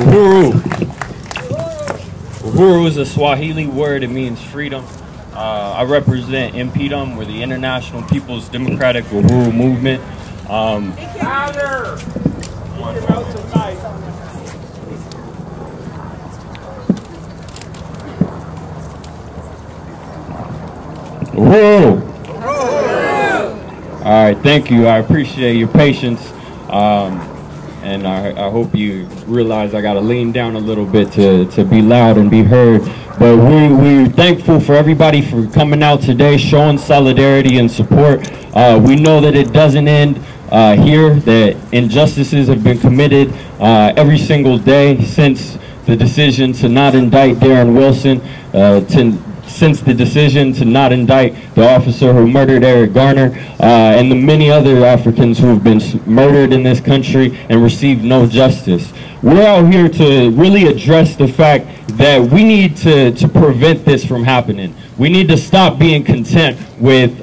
Uhuru. Uhuru is a Swahili word. It means freedom. I represent Impedum. We're the International People's Democratic Uhuru Movement. Uhuru. All right, thank you. I appreciate your patience. And I hope you realize I got to lean down a little bit to be loud and be heard. But we're thankful for everybody for coming out today, showing solidarity and support. We know that it doesn't end here, that injustices have been committed every single day since the decision to not indict Darren Wilson, since the decision to not indict the officer who murdered Eric Garner, and the many other Africans who have been murdered in this country and received no justice. We're out here to really address the fact that we need to prevent this from happening. We need to stop being content with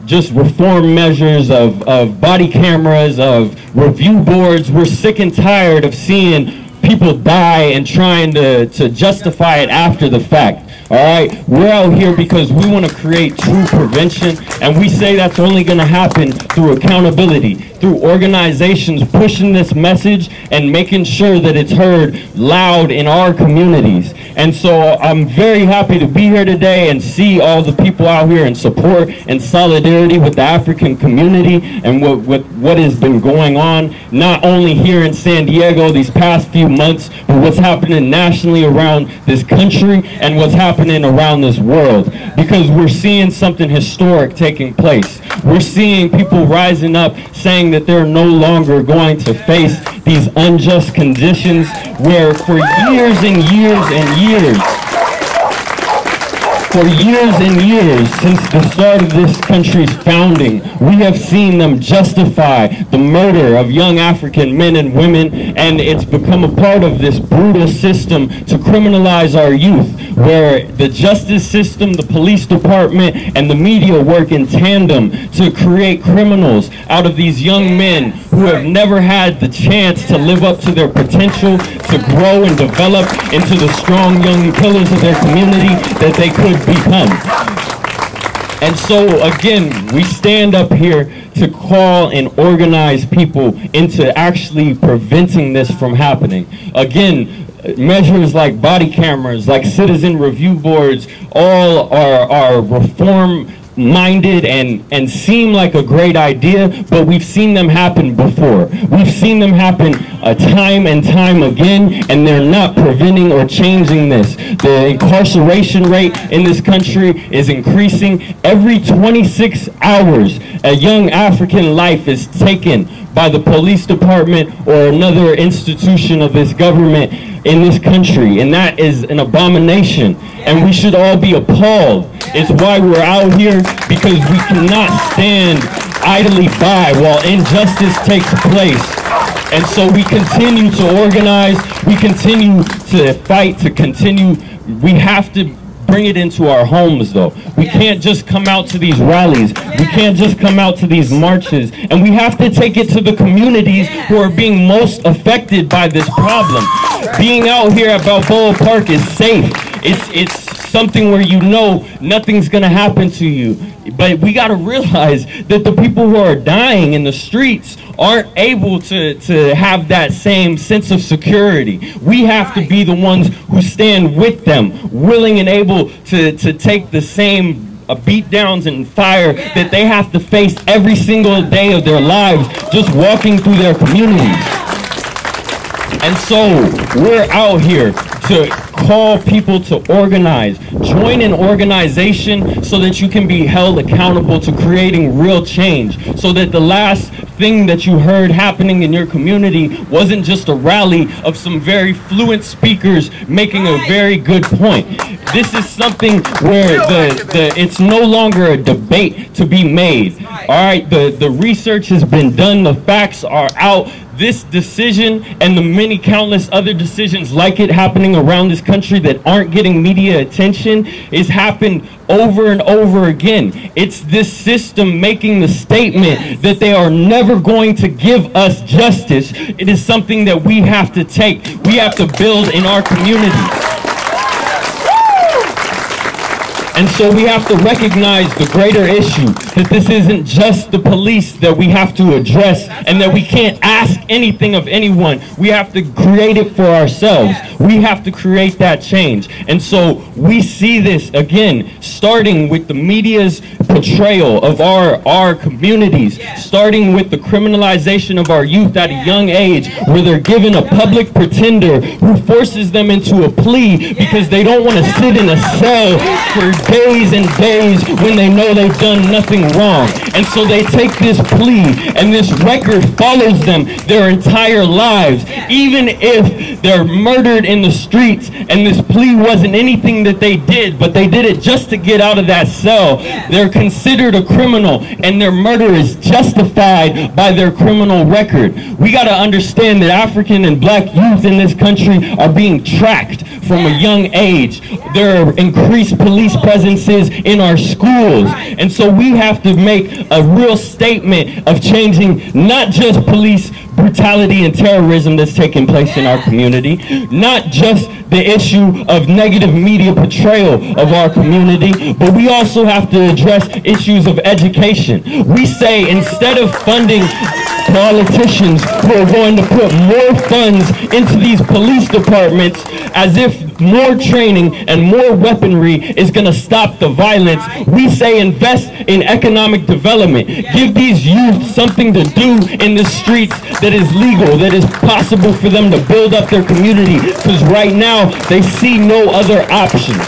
just reform measures of body cameras, of review boards. We're sick and tired of seeing people die and trying to justify it after the fact. All right, we're out here because we want to create true prevention, and we say that's only going to happen through accountability, through organizations pushing this message and making sure that it's heard loud in our communities. And so I'm very happy to be here today and see all the people out here in support and solidarity with the African community and what has been going on, not only here in San Diego these past few months, but what's happening nationally around this country and what's happening around this world, because we're seeing something historic taking place. We're seeing people rising up saying that they're no longer going to face these unjust conditions where for years and years and years, since the start of this country's founding, we have seen them justify the murder of young African men and women, and it's become a part of this brutal system to criminalize our youth, where the justice system, the police department, and the media work in tandem to create criminals out of these young men who have never had the chance to live up to their potential, to grow and develop into the strong young pillars of their community that they could become. And so again, we stand up here to call and organize people into actually preventing this from happening. Again, measures like body cameras, like citizen review boards, all are reform-minded and seem like a great idea, but we've seen them happen before. We've seen them happen time and time again, and they're not preventing or changing this. The incarceration rate in this country is increasing. Every 26 hours, a young African life is taken by the police department or another institution of this government in this country, and that is an abomination, and we should all be appalled. It's why we're out here, because we cannot stand idly by while injustice takes place. And so we continue to organize, we continue to fight, to continue. We have to bring it into our homes, though. We can't just come out to these rallies. We can't just come out to these marches. And we have to take it to the communities who are being most affected by this problem. Being out here at Balboa Park is safe. It's something where you know nothing's going to happen to you. But we got to realize that the people who are dying in the streets aren't able to have that same sense of security. We have to be the ones who stand with them, willing and able to take the same beat downs and fire that they have to face every single day of their lives just walking through their communities. And so we're out here to call people to organize. Join an organization so that you can be held accountable to creating real change, so that the last thing that you heard happening in your community wasn't just a rally of some very fluent speakers making a very good point. This is something where it's no longer a debate to be made. All right, the research has been done, the facts are out. this decision and the many countless other decisions like it happening around this country that aren't getting media attention is happened over and over again. It's this system making the statement that they are never going to give us justice. It is something that we have to take. We have to build in our communities. And so we have to recognize the greater issue, that this isn't just the police that we have to address and that we can't ask anything of anyone. We have to create it for ourselves. We have to create that change. And so we see this, again, starting with the media's portrayal of our communities, starting with the criminalization of our youth at a young age, where they're given a public pretender who forces them into a plea because they don't want to sit in a cell for days and days when they know they've done nothing wrong. And so they take this plea, and this record follows them their entire lives. Even if they're murdered in the streets and this plea wasn't anything that they did, but they did it just to get out of that cell, they're considered a criminal, and their murder is justified by their criminal record. We got to understand that African and black youth in this country are being tracked from a young age. There are increased police presences in our schools. And so we have to make a real statement of changing not just police brutality and terrorism that's taking place in our community, not just the issue of negative media portrayal of our community, but we also have to address issues of education. We say instead of funding politicians who are going to put more funds into these police departments as if more training and more weaponry is going to stop the violence, we say invest in economic development. Give these youth something to do in the streets that is legal, that is possible for them to build up their community, because right now they see no other options.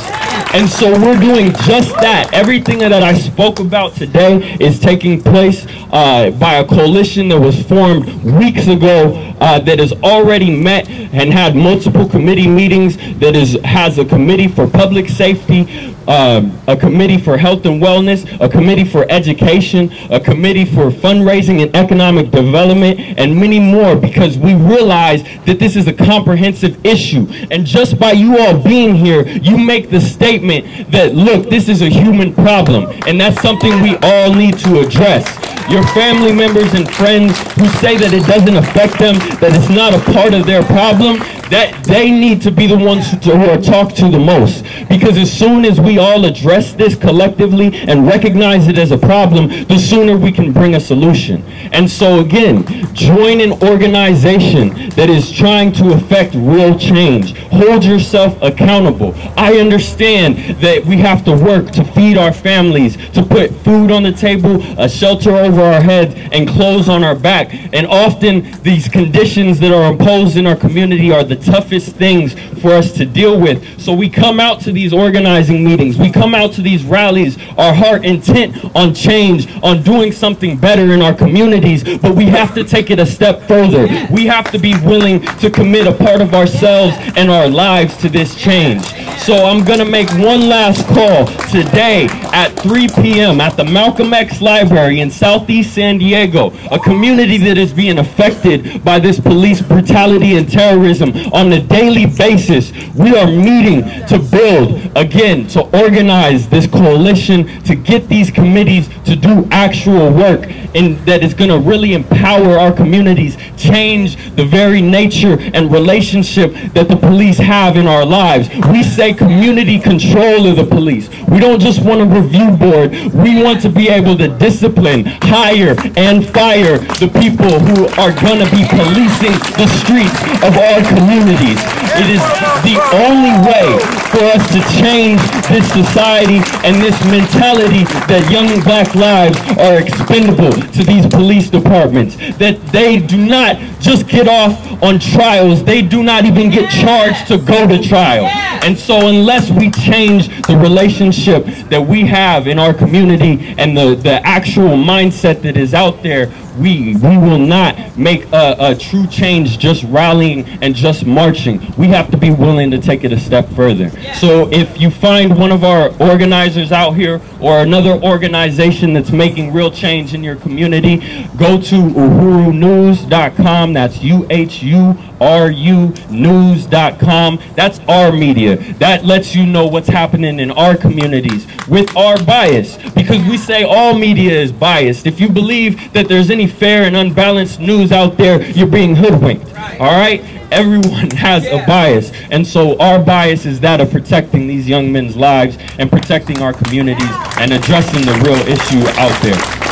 And so we're doing just that. Everything that I spoke about today is taking place by a coalition that was formed weeks ago that has already met and had multiple committee meetings, that has a committee for public safety, a committee for health and wellness, a committee for education, a committee for fundraising and economic development, and many more, because we realize that this is a comprehensive issue. And just by you all being here, you make the statement that, look, this is a human problem, and that's something we all need to address. Your family members and friends who say that it doesn't affect them, that it's not a part of their problem, that they need to be the ones who are talked to the most. Because as soon as we all address this collectively and recognize it as a problem, the sooner we can bring a solution. And so again, join an organization that is trying to affect real change. Hold yourself accountable. I understand that we have to work to feed our families, to put food on the table, a shelter over our heads, and clothes on our back. And often these conditions that are imposed in our community are the toughest things for us to deal with. So we come out to these organizing meetings, we come out to these rallies, our heart intent on change, on doing something better in our communities, but we have to take it a step further. We have to be willing to commit a part of ourselves and our lives to this change. So I'm going to make one last call today at 3 p.m. at the Malcolm X Library in Southeast San Diego, a community that is being affected by this police brutality and terrorism on a daily basis. We are meeting to build, again, to organize this coalition, to get these committees to do actual work, and that is going to really empower our communities, change the very nature and relationship that the police have in our lives. We say community control of the police. We don't just want a review board. We want to be able to discipline, hire, and fire the people who are going to be policing the streets of our communities. It is the only way for us to change this society and this mentality that young black lives are expendable to these police departments, that they do not just get off on trials, they do not even get charged to go to trial. And so unless we change the relationship that we have in our community and the actual mindset that is out there, We will not make a true change just rallying and just marching. We have to be willing to take it a step further. So if you find one of our organizers out here or another organization that's making real change in your community, go to uhurunews.com. That's UHURU news.com. That's our media. That lets you know what's happening in our communities with our bias, because we say all media is biased. If you believe that there's any fair and unbalanced news out there, you're being hoodwinked. All right? Everyone has a bias, and so our bias is that of protecting these young men's lives and protecting our communities and addressing the real issue out there.